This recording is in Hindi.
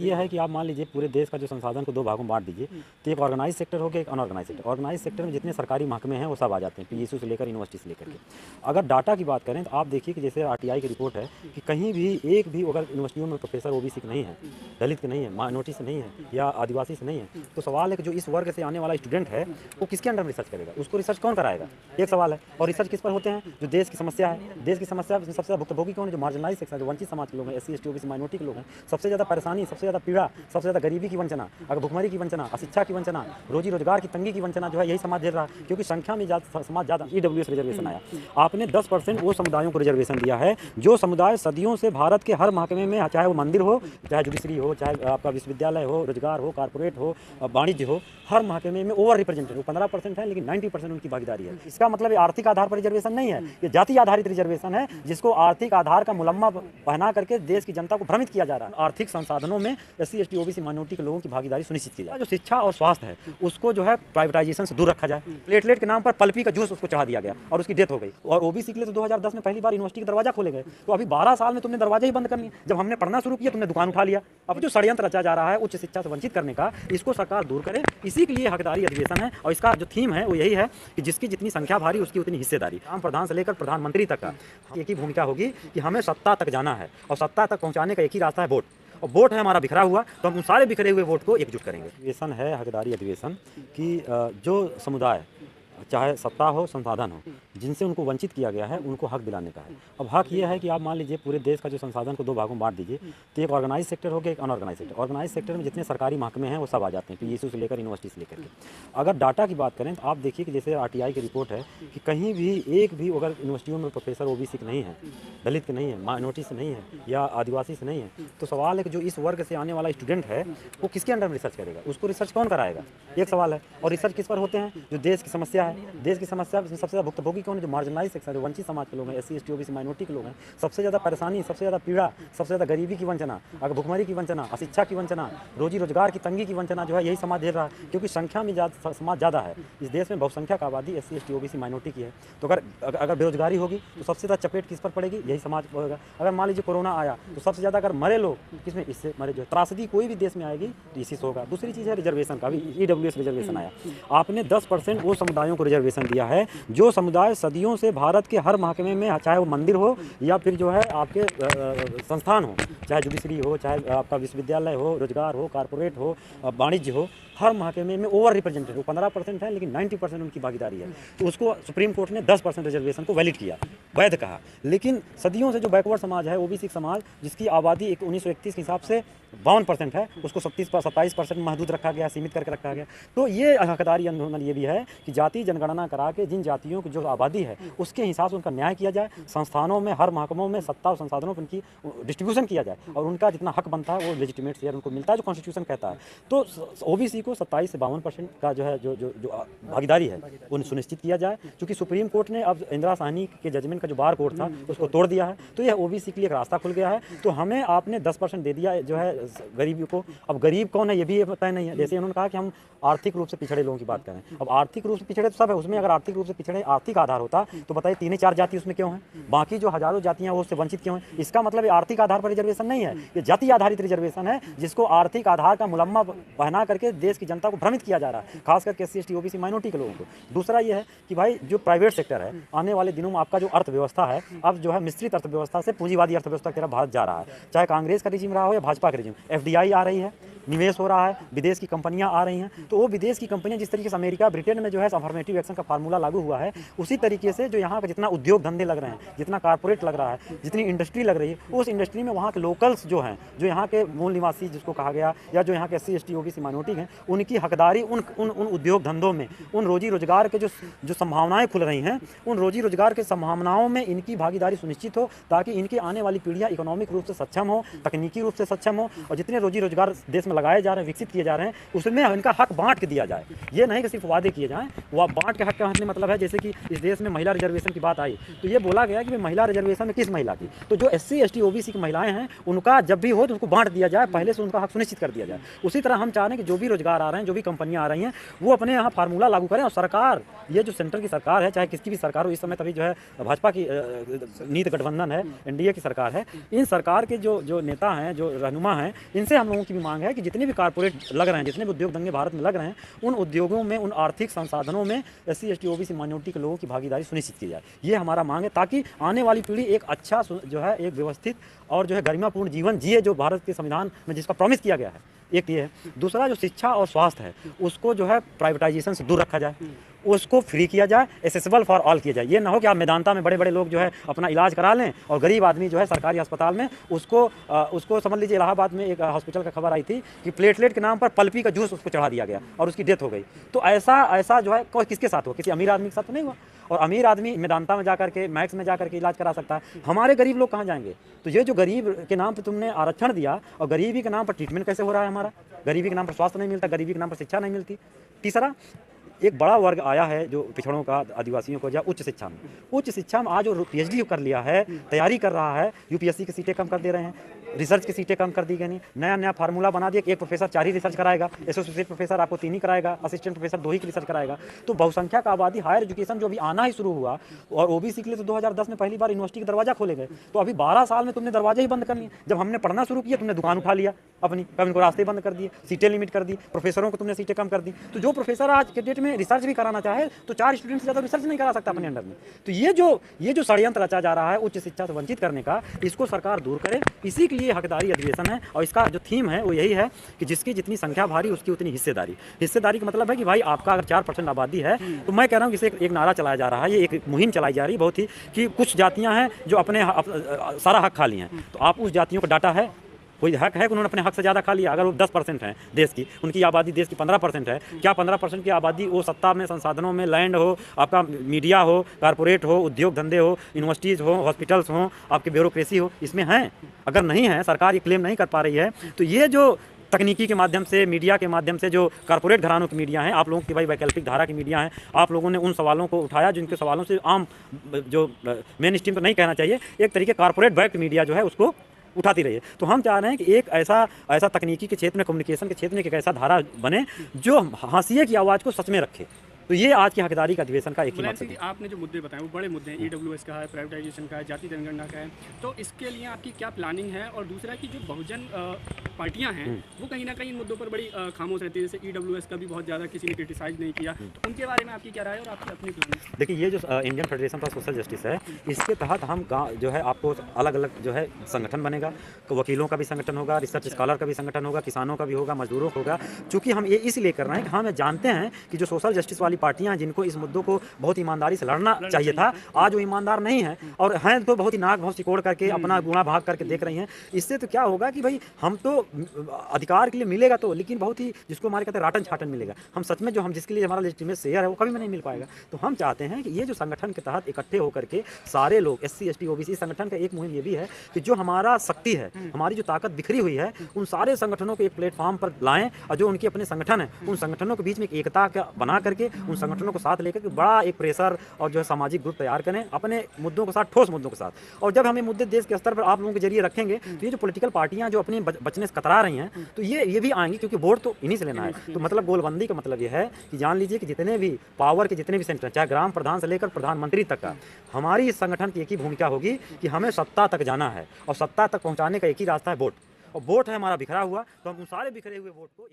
ये है कि आप मान लीजिए पूरे देश का जो संसाधन को दो भागों में बांट दीजिए, तो एक ऑर्गेनाइज सेक्टर हो गया, एक अनऑर्गेनाइज सेक्टर। ऑर्गेनाइज सेक्टर में जितने सरकारी महकमे हैं वो सब आ जाते हैं, पीएसयू से लेकर यूनिवर्सिटी से लेकर के। अगर डाटा की बात करें तो आप देखिए कि जैसे आरटीआई की रिपोर्ट है कि कहीं भी एक भी अगर यूनिवर्सिटियों में प्रोफेसर ओबीसी के नहीं है, दलित के नहीं है, माइनॉरिटी से नहीं है या आदिवासी से नहीं है, तो सवाल है कि जो इस वर्ग से आने वाला स्टूडेंट है वो किसके अंडर में रिसर्च करेगा, उसको रिसर्च कौन कराएगा, एक सवाल है। और रिसर्च किस पर होते हैं, जो देश की समस्या है, देश की समस्या सबसे ज़्यादा भुक्तभोगी कौन है, जो मार्जिनलाइज सेक्शन, जो वंचित समाज के लोग हैं, एससी एसटी ओबीसी माइनॉरिटी के लोग हैं। सबसे ज़्यादा परेशानी, सबसे ज़्यादा पीड़ा, सबसे ज़्यादा गरीबी की वंचना, अगर भुखमरी की वंचना, अशिक्षा की वंचना, रोजी रोजगार की तंगी की वंचना जो है यही समाज झेल रहा है, क्योंकि संख्या में समाज ज़्यादा। ईडब्ल्यूएस रिजर्वेशन आया, आपने 10% वो समुदायों को रिजर्वेशन दिया है जो समुदाय सदियों से भारत के हर महकमे में, चाहे वो मंदिर हो, चाहे जुडिशरी हो, चाहे आपका विश्वविद्यालय हो, रोजगार हो, कारपोरेट हो, वाणिज्य हो, हर महकमे में ओवर रिप्रेजेंटेड हो। 15% है लेकिन 90% उनकी भागीदारी है। इसका मतलब आर्थिक आधार पर रिजर्वेशन नहीं है, ये जाति आधारित रिजर्वेशन है, जिसको आर्थिक आधार का मुलम्मा पहना करके देश की जनता को भ्रमित किया जा रहा है। आर्थिक संसाधनों में एससी एसटी ओबीसी माइनॉरिटी के लोगों की भागीदारी सुनिश्चित की जाए। जो शिक्षा और स्वास्थ्य है उसको जो है प्राइवेटाइजेशन से दूर रखा जाए। प्लेटलेट के नाम पर पल्पी का जूस उसको चढ़ा दिया गया और उसकी डेथ हो गई। और ओबीसी के लिए तो 2010 में पहली बार यूनिवर्सिटी के दरवाजा खोले गए, तो अभी 12 साल में तुमने दरवाजा ही बंद कर लिया। जब हमने पढ़ना शुरू किया तुमने दुकान उठा लिया। अब जो षड्यंत्र रचा जा रहा है उच्च शिक्षा से वंचित करने का, इसको सरकार दूर करे। इसी के लिए हकदारी अधिवेशन है और इसका जो थीम है वो यही है कि जिसकी जितनी संख्या भारी उसकी उतनी हिस्सेदारी। ग्राम प्रधान से लेकर प्रधानमंत्री तक का एक ही भूमिका होगी कि हमें सत्ता तक जाना है और सत्ता तक पहुंचाने का एक ही रास्ता है वोट। और वोट है हमारा बिखरा हुआ, तो हम उन सारे बिखरे हुए वोट को एकजुट करेंगे। अधिवेशन है हकदारी अधिवेशन कि जो समुदाय चाहे सत्ता हो संसाधन हो जिनसे उनको वंचित किया गया है उनको हक दिलाने का है। अब हक ये है कि आप मान लीजिए पूरे देश का जो संसाधन को दो भागों में बांट दीजिए, तो एक ऑर्गेनाइज सेक्टर हो गया, एक अनऑर्गेनाइज सेक्टर। ऑर्गेनाइज सेक्टर में जितने सरकारी महकमे हैं वो सब आ जाते हैं, पीएसयू से लेकर यूनिवर्सिटी से लेकर के। अगर डाटा की बात करें तो आप देखिए कि जैसे आरटीआई की रिपोर्ट है कि कहीं भी एक भी अगर यूनिवर्सिटियों में प्रोफेसर ओबीसी के नहीं है, दलित के नहीं है, माइनॉरिटी से नहीं है या आदिवासी से नहीं है, तो सवाल है कि जो इस वर्ग से आने वाला स्टूडेंट है वो किसके अंडर में रिसर्च करेगा, उसको रिसर्च कौन कराएगा, एक सवाल है। और रिसर्च किस पर होते हैं, जो देश की समस्या है, देश की समस्या सबसे ज़्यादा भुक्तभोगी कौन है, जो मार्जिनलाइज सेक्शन, जो वंचित समाज के लोग हैं, एससी एसटी ओबीसी माइनॉरिटी के लोग हैं। सबसे ज़्यादा परेशानी, सबसे ज़्यादा पीड़ा, सबसे ज़्यादा गरीबी की वंचना, अगर भुखमरी की वंचना, अशिक्षा की वंचना, रोजी रोजगार की तंगी की वंचना जो है यही समाज झेल रहा है, क्योंकि संख्या में समाज ज़्यादा है। इस देश में बहुसंख्यक आबादी एससी एसटी ओबीसी माइनॉरिटी की है। तो अगर बेरोजगारी होगी तो सबसे ज़्यादा चपेट किस पर पड़ेगी, यही समाज होगा। अगर मान लीजिए कोरोना आया तो सबसे ज़्यादा अगर मरे लोग किसमें, इससे मरे जो त्रासदी कोई भी देश में आएगी तो इसी से होगा। दूसरी चीज़ है रिजर्वेशन का, भी ईडब्ल्यूएस रिजर्वेशन आया, आपने 10% वो समुदायों को रिजर्वेशन दिया है जो समुदाय सदियों से भारत के हर महकमे में, चाहे वो मंदिर हो या फिर जो है आपके संस्थान हो, चाहे जुडिशरी हो, चाहे आपका विश्वविद्यालय हो, रोजगार हो, कारपोरेट हो, वाणिज्य हो, हर महकमे में ओवर रिप्रेजेंटेड हो। 15% है लेकिन 90% उनकी भागीदारी है। तो उसको सुप्रीम कोर्ट ने 10% रिजर्वेशन को वैलिड किया, वैध कहा। लेकिन सदियों से जो बैकवर्ड समाज है, ओबीसी समाज, जिसकी आबादी 1931 के हिसाब से 52% है, उसको 27% महदूद रखा गया, सीमित करके रखा गया। तो ये हकदारी आंदोलन ये भी है कि जाति जनगणना करा के जिन जातियों की जो आबादी है उसके हिसाब से उनका न्याय किया जाए, संस्थानों में, हर महकमों में, सत्ता और संसाधनों पर उनकी डिस्ट्रीब्यूशन किया जाए और उनका जितना हक बनता है वो लेजिटिमेट शेयर उनको मिलता है जो कॉन्स्टिट्यूशन कहता है। तो ओबीसी को 27 से 52% का जो है जो भागीदारी है वो सुनिश्चित किया जाए। क्योंकि सुप्रीम कोर्ट ने अब इंदिरा साहनी के जजमेंट का जो बार कोड था उसको तोड़ दिया है, तो यह ओबीसी के लिए एक रास्ता खुल गया है। तो हमें आपने 10% दे दिया जो है गरीबी को। अब गरीब कौन है ये भी पता नहीं है। जैसे उन्होंने कहा कि हम आर्थिक रूप से पिछड़े लोगों की बात करें, अब आर्थिक रूप से पिछड़े तो सब है, उसमें अगर आर्थिक रूप से पिछड़े आर्थिक आधार होता तो बताइए 3-4 जाति उसमें क्यों है, बाकी जो हजारों जातियां वो उससे वंचित क्यों हैं। इसका मतलब आर्थिक आधार पर रिजर्वेशन नहीं है, ये जाति आधारित रिजर्वेशन है, जिसको आर्थिक आधार का मुलम्मा पहना करके देश की जनता को भ्रमित किया जा रहा है, खास करके एससी एसटी ओबीसी माइनॉरिटी के लोगों को। दूसरा ये है कि भाई जो प्राइवेट सेक्टर है, आने वाले दिनों में आपका जो अर्थव्यवस्था है अब जो है मिश्रित अर्थव्यवस्था से पूंजीवादी अर्थव्यवस्था की तरफ भारत जा रहा है, चाहे कांग्रेस का रिजीम रहा हो या भाजपा का रिजीम। एफडीआई आ रही है, निवेश हो रहा है, विदेश की कंपनियां आ रही हैं। तो वो विदेश की कंपनियां जिस तरीके से अमेरिका ब्रिटेन में जो है अफर्मेटिव एक्शन का फार्मूला लागू हुआ है, उसी तरीके से जो यहाँ का जितना उद्योग धंधे लग रहे हैं, जितना कारपोरेट लग रहा है, जितनी इंडस्ट्री लग रही है, उस इंडस्ट्री में वहाँ के लोकल्स जो हैं, जो यहाँ के मूल निवासी जिसको कहा गया, या जो यहाँ के एससी एसटी ओबीसी माइनॉरिटी हैं, उनकी हकदारी उन उद्योग धंधों में, उन रोजी रोजगार के जो संभावनाएं खुल रही हैं, उन रोजी रोजगार के संभावनाओं में इनकी भागीदारी सुनिश्चित हो, ताकि इनकी आने वाली पीढ़ियाँ इकोनॉमिक रूप से सक्षम हो, तकनीकी रूप से सक्षम हो, और जितने रोजी रोजगार देश में में लगाए जा रहे हैं, विकसित किए जा रहे हैं, उसमें इनका हक बांट के दिया जाए। ये नहीं कि सिर्फ वादे किए जाएँ, वो बांट के हक का मतलब है जैसे कि इस देश में महिला रिजर्वेशन की बात आई तो ये बोला गया कि महिला रिजर्वेशन में किस महिला की, तो जो SC ST OBC की महिलाएं हैं उनका जब भी हो तो उसको बांट दिया जाए, पहले से उनका हक सुनिश्चित कर दिया जाए। उसी तरह हम चाह रहे हैं कि जो भी रोजगार आ रहे हैं, जो भी कंपनियां आ रही हैं, वो अपने यहाँ फार्मूला लागू करें। और सरकार, ये जो सेंटर की सरकार है, चाहे किसकी भी सरकार हो, इस समय तभी जो है भाजपा की नीति गठबंधन है, NDA की सरकार है, इन सरकार के जो नेता हैं, जो रहनुमा हैं, इनसे हम लोगों की भी मांग है कि जितने भी कारपोरेट लग रहे हैं, जितने भी उद्योग धंधे भारत में लग रहे हैं, उन उद्योगों में, उन आर्थिक संसाधनों में SC ST OBC माइनॉरिटी के लोगों की भागीदारी सुनिश्चित की जाए। ये हमारा मांग है, ताकि आने वाली पीढ़ी एक अच्छा जो है एक व्यवस्थित और जो है गरिमापूर्ण जीवन जिए, जो भारत के संविधान में जिसका प्रॉमिस किया गया है। एक ये है। दूसरा जो शिक्षा और स्वास्थ्य है, उसको जो है प्राइवेटाइजेशन से दूर रखा जाए, उसको फ्री किया जाए, एसेसिबल फॉर ऑल किया जाए। ये ना हो कि आप मैदानता में बड़े बड़े लोग जो है अपना इलाज करा लें और गरीब आदमी जो है सरकारी अस्पताल में उसको समझ लीजिए, इलाहाबाद में एक हॉस्पिटल का खबर आई थी कि प्लेटलेट के नाम पर पल्पी का जूस उसको चढ़ा दिया गया और उसकी डेथ हो गई। तो ऐसा जो है किसके साथ हुआ? किसी अमीर आदमी के साथ तो नहीं हुआ। और अमीर आदमी मैदानता में जाकर के, मैक्स में जाकर के इलाज करा सकता है, हमारे गरीब लोग कहाँ जाएंगे? तो ये जो गरीब के नाम पर तुमने आरक्षण दिया और गरीबी के नाम पर ट्रीटमेंट कैसे हो रहा है हमारा? गरीबी के नाम पर स्वास्थ्य नहीं मिलता, गरीबी के नाम पर शिक्षा नहीं मिलती। तीसरा, एक बड़ा वर्ग आया है जो पिछड़ों का, आदिवासियों को, या उच्च शिक्षा में आज जो PhD कर लिया है, तैयारी कर रहा है, UPSC की सीटें कम कर दे रहे हैं, रिसर्च की सीटें कम कर दी गई, नया फार्मूला बना दिया कि एक प्रोफेसर 4 ही रिसर्च कराएगा, एसोसिएट प्रोफेसर आपको 3 ही कराएगा, असिस्टेंट प्रोफेसर 2 ही की रिसर्च कराएगा। तो बहुसंख्यक आबादी, हायर एजुकेशन जो अभी आना ही शुरू हुआ, और OBC के लिए तो 2010 में पहली बार यूनिवर्सिटी के दरवाजा खोले गए। तो अभी 12 साल में तुमने दरवाजे ही बंद कर लिए। जब हमने पढ़ना शुरू किया, तुमने दुकान उठा लिया अपनी, कभी उनको रास्ते बंद कर दिए, सीटें लिमिट कर दी, प्रोफेसरों को तुमने सीटें कम कर दी। तो जो प्रोफेसर आज के डेट में रिसर्च भी कराना चाहे तो 4 स्टूडेंट से ज़्यादा रिसर्च नहीं करा सकता अपने अंडर में। तो ये जो षड्यंत्र रचा जा रहा है उच्च शिक्षा से वंचित करने का, इसको सरकार दूर करे। इसी के लिए हकदारी अधिवेशन है, और इसका जो थीम है वो यही है कि जिसकी जितनी संख्या भारी उसकी उतनी हिस्सेदारी का मतलब है कि भाई आपका अगर 4% आबादी है, तो मैं कह रहा हूँ कि इसे एक नारा चलाया जा रहा है, ये एक मुहिम चलाई जा रही है बहुत ही, कि कुछ जातियाँ हैं जो अपने सारा हक खा लिए हैं। तो आप उस जातियों को डाटा है, कोई हक है कि उन्होंने अपने हक से ज़्यादा खा लिया? अगर वो 10% है देश की, उनकी आबादी देश की 15% है, क्या 15% की आबादी वो सत्ता में, संसाधनों में, लैंड हो, आपका मीडिया हो, कारपोरेट हो, उद्योग धंधे हो, यूनिवर्सिटीज़ हो, हॉस्पिटल्स हो, आपकी ब्यूरोक्रेसी हो, इसमें हैं? अगर नहीं है, सरकार ये क्लेम नहीं कर पा रही है, तो ये जो तकनीकी के माध्यम से, मीडिया के माध्यम से, जो कारपोरेट घरानों की मीडिया हैं, आप लोगों की भाई वैकल्पिक धारा की मीडिया हैं, आप लोगों ने उन सवालों को उठाया जिनके सवालों से आम जो मेन स्ट्रीम तो नहीं कहना चाहिए, एक तरीके कारपोरेट बैक्ड मीडिया जो है उसको उठाती रही है। तो हम चाह रहे हैं कि एक ऐसा तकनीकी के क्षेत्र में, कम्युनिकेशन के क्षेत्र में एक ऐसा धारा बने जो हाशिए की आवाज़ को सच में रखे। तो ये आज की हकदारी का अधिवेशन का एक ही मकसद है। आपने जो मुद्दे बताए वो बड़े मुद्दे हैं, EWS का है, प्राइवेटाइजेशन का है, जाति जनगणना का है, तो इसके लिए आपकी क्या प्लानिंग है? और दूसरा कि जो बहुजन पार्टियां हैं वो कहीं ना कहीं इन मुद्दों पर बड़ी खामोश रहती है, जैसे EWS का भी बहुत ज़्यादा किसी ने क्रिटिसाइज नहीं किया, तो उनके बारे में आपकी क्या राय है और आपकी अपनी प्लानिंग? देखिए, ये जो Indian federation for social justice है, इसके तहत हम जो है आपको अलग अलग जो है संगठन बनेगा, वकीलों का भी संगठन होगा, रिसर्च स्कॉलर का भी संगठन होगा, किसानों का भी होगा, मजदूरों का होगा। चूँकि हम ये इसलिए कर रहे हैं कि हम जानते हैं कि जो सोशल जस्टिस वाली पार्टियां, जिनको इस मुद्दों को बहुत ईमानदारी से लड़ना चाहिए था, आज वो ईमानदार नहीं है, और हैं तो बहुत ही नाक बहुत सिकोड़ करके अपना गुणा भाग करके देख रही हैं। इससे तो क्या होगा कि भाई हम तो अधिकार के लिए मिलेगा तो, लेकिन बहुत ही जिसको हमारे कहते हैं राटन छाटन मिलेगा। हम सच में जो हम जिसके लिए हमारा लेजिटिमेट शेयर है वो कभी में नहीं मिल पाएगा। तो हम चाहते हैं कि ये जो संगठन के तहत इकट्ठे होकर के सारे लोग, SC ST OBC, संगठन का एक मुहिम ये भी है कि जो हमारा शक्ति है, हमारी जो ताकत बिखरी हुई है, उन सारे संगठनों को एक प्लेटफॉर्म पर लाएं, और जो उनके अपने संगठन है उन संगठनों के बीच में एक एकता बना करके उन संगठनों को साथ लेकर के बड़ा एक प्रेशर और जो है सामाजिक ग्रुप तैयार करें अपने मुद्दों के साथ, ठोस मुद्दों के साथ। और जब हम ये मुद्दे देश के स्तर पर आप लोगों के जरिए रखेंगे, तो ये जो पॉलिटिकल पार्टियां जो अपने बचने से कतरा रही हैं, तो ये भी आएंगी, क्योंकि वोट तो इन्हीं से लेना है। तो मतलब गोलबंदी का मतलब ये है कि जान लीजिए कि जितने भी पावर के जितने भी सेंटर, चाहे ग्राम प्रधान से लेकर प्रधानमंत्री तक का, हमारी इस संगठन की एक ही भूमिका होगी कि हमें सत्ता तक जाना है, और सत्ता तक पहुंचाने का एक ही रास्ता है वोट। और वोट है हमारा बिखरा हुआ, तो हम उन सारे बिखरे हुए वोट को